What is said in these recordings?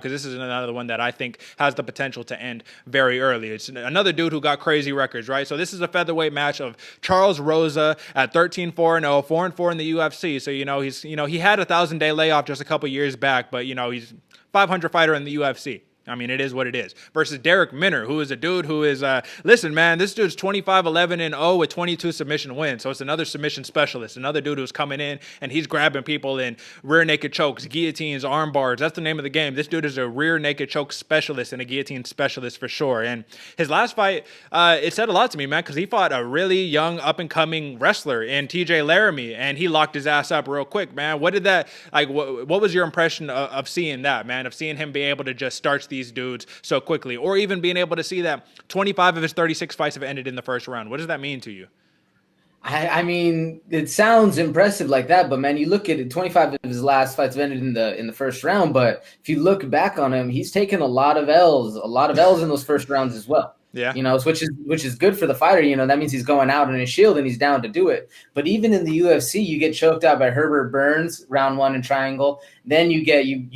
because this is another one that I think has the potential to end very early. It's another dude who got crazy records, right? So this is a featherweight match of Charles Rosa at 13-4-0, 4-4 in the UFC. So he had a 1,000-day layoff just a couple years back, but he's 500 fighter in the UFC. I mean, it is what it is. Versus Derek Minner, who is a dude who is, listen, man, this dude's 25-11-0 with 22 submission wins. So it's another submission specialist, another dude who's coming in and he's grabbing people in rear naked chokes, guillotines, arm bars. That's the name of the game. This dude is a rear naked choke specialist and a guillotine specialist for sure. And his last fight, it said a lot to me, man, because he fought a really young, up-and-coming wrestler in TJ Laramie, and he locked his ass up real quick, man. What did that, like, what was your impression of seeing that, man, of seeing him be able to just starch these dudes so quickly, or even being able to see that 25 of his 36 fights have ended in the first round? What does that mean to you? I mean, it sounds impressive like that, but man, you look at it, 25 of his last fights have ended in the first round. But if you look back on him, he's taken a lot of L's in those first rounds as well. Yeah. Which is good for the fighter. That means he's going out on his shield and he's down to do it. But even in the UFC, you get choked out by Herbert Burns, round 1 in triangle. Then you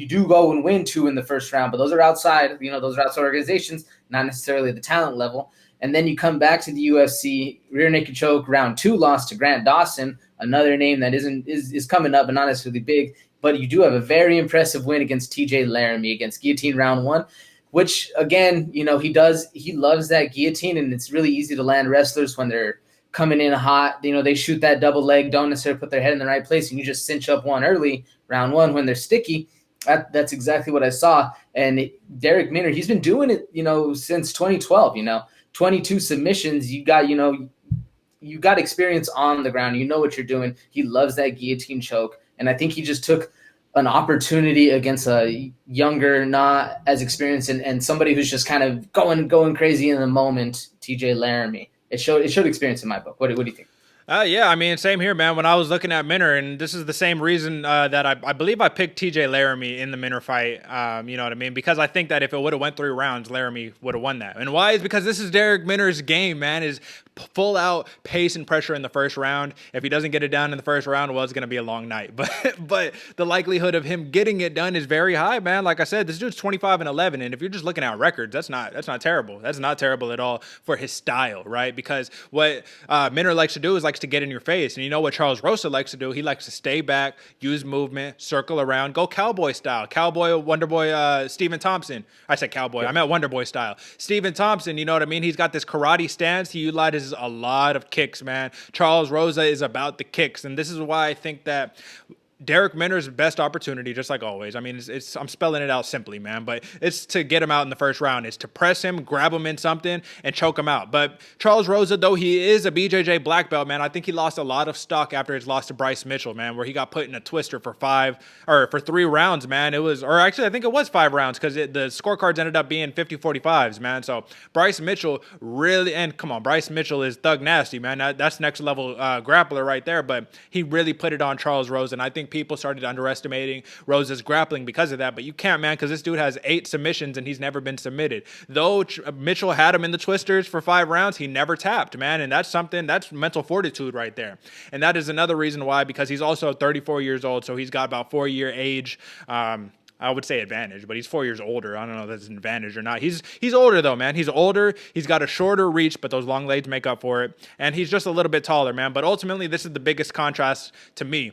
do go and win 2 in the first round, but those are outside, those are outside organizations, not necessarily the talent level. And then you come back to the UFC, rear naked choke, round 2 loss to Grant Dawson, another name that is coming up, but not necessarily big. But you do have a very impressive win against TJ Laramie, against guillotine round 1. Which, again, he loves that guillotine, and it's really easy to land wrestlers when they're coming in hot. They shoot that double leg, don't necessarily put their head in the right place, and you just cinch up one early, round 1, when they're sticky. That's exactly what I saw. And Derek Minner, he's been doing it, since 2012, 22 submissions. You got experience on the ground. You know what you're doing. He loves that guillotine choke, and I think he just took an opportunity against a younger, not as experienced, and somebody who's just kind of going crazy in the moment, TJ Laramie. It showed experience in my book. What do you think? Yeah, I mean, same here, man. When I was looking at Minner, and this is the same reason that I believe I picked TJ Laramie in the Minner fight, you know what I mean? Because I think that if it would have went 3 rounds, Laramie would have won that. And why? Is because this is Derek Minner's game, man, is full out pace and pressure in the first round. If he doesn't get it done in the first round, well, it's going to be a long night. But the likelihood of him getting it done is very high, man. Like I said, this dude's 25-11, and if you're just looking at records, that's not terrible. That's not terrible at all for his style, right? Because what Minner likes to do is likes to get in your face. And you know what Charles Rosa likes to do? He likes to stay back, use movement, circle around, go cowboy style. Cowboy, Wonderboy, Stephen Thompson. I said cowboy. Yeah. I meant Wonderboy style. Stephen Thompson, you know what I mean? He's got this karate stance. He utilizes a lot of kicks, man. Charles Rosa is about the kicks. And this is why I think that Derek Minner's best opportunity, just like always. I mean, I'm spelling it out simply, man, but it's to get him out in the first round. It's to press him, grab him in something, and choke him out. But Charles Rosa, though he is a BJJ black belt, man, I think he lost a lot of stock after his loss to Bryce Mitchell, man, where he got put in a twister for 3 rounds, man. I think it was 5 rounds because the scorecards ended up being 50-45s, man. So Bryce Mitchell really, and come on, Bryce Mitchell is thug nasty, man. That's next level grappler right there, but he really put it on Charles Rosa, and I think people started underestimating Rosa's grappling because of that, but you can't, man, because this dude has 8 submissions and he's never been submitted. Though Mitchell had him in the twisters for 5 rounds, he never tapped, man, and that's mental fortitude right there. And that is another reason why, because he's also 34 years old, so he's got about 4-year age, I would say advantage, but he's 4 years older. I don't know if that's an advantage or not. He's older, though, man. He's older. He's got a shorter reach, but those long legs make up for it. And he's just a little bit taller, man. But ultimately, this is the biggest contrast to me.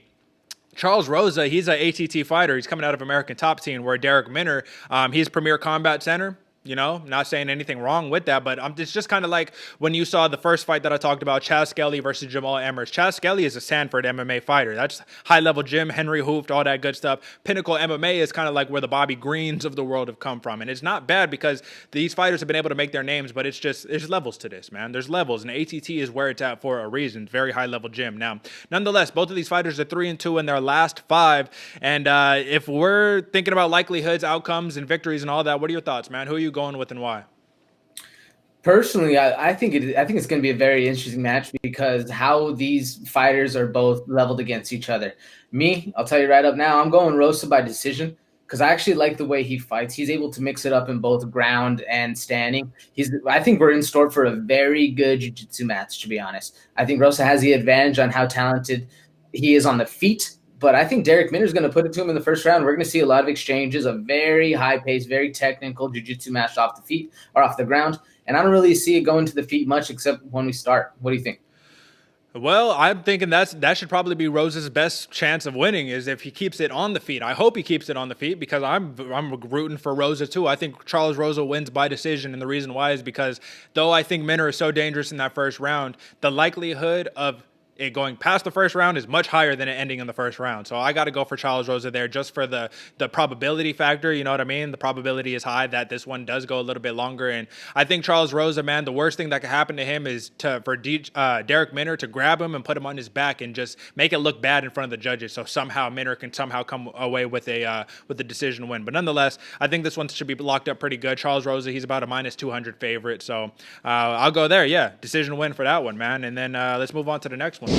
Charles Rosa, he's an ATT fighter. He's coming out of American Top Team, where Derek Minner, he's Premier Combat Center. Not saying anything wrong with that, but it's just kind of like when you saw the first fight that I talked about, Chaz Skelly versus Jamal Emmers. Chaz Skelly is a Sanford MMA fighter. That's high-level gym, Henry Hooft, all that good stuff. Pinnacle MMA is kind of like where the Bobby Greens of the world have come from, and it's not bad because these fighters have been able to make their names, but there's levels to this, man. There's levels, and ATT is where it's at for a reason. Very high-level gym. Now, nonetheless, both of these fighters are 3-2 in their last 5, and if we're thinking about likelihoods, outcomes, and victories and all that, what are your thoughts, man? Who are you going with and why? Personally, I think it's going to be a very interesting match because how these fighters are both leveled against each other. Me, I'll tell you right up now, I'm going Rosa by decision because I actually like the way he fights. He's able to mix it up in both ground and standing. I think we're in store for a very good jiu-jitsu match, to be honest. I think Rosa has the advantage on how talented he is on the feet, But I think Derek Minner's going to put it to him in the first round. We're going to see a lot of exchanges, a very high pace, very technical jiu-jitsu match off the feet or off the ground. And I don't really see it going to the feet much except when we start. What do you think? Well, I'm thinking that should probably be Rosa's best chance of winning is if he keeps it on the feet. I hope he keeps it on the feet because I'm rooting for Rosa too. I think Charles Rosa wins by decision, and the reason why is because though I think Minner is so dangerous in that first round, the likelihood of it going past the first round is much higher than it ending in the first round. So I got to go for Charles Rosa there just for the probability factor. You know what I mean? The probability is high that this one does go a little bit longer. And I think Charles Rosa, man, the worst thing that could happen to him is for Derek Minner to grab him and put him on his back and just make it look bad in front of the judges. So somehow Minner can somehow come away with a decision win. But nonetheless, I think this one should be locked up pretty good. Charles Rosa, he's about a -200 favorite. So I'll go there. Yeah, decision win for that one, man. And then let's move on to the next one.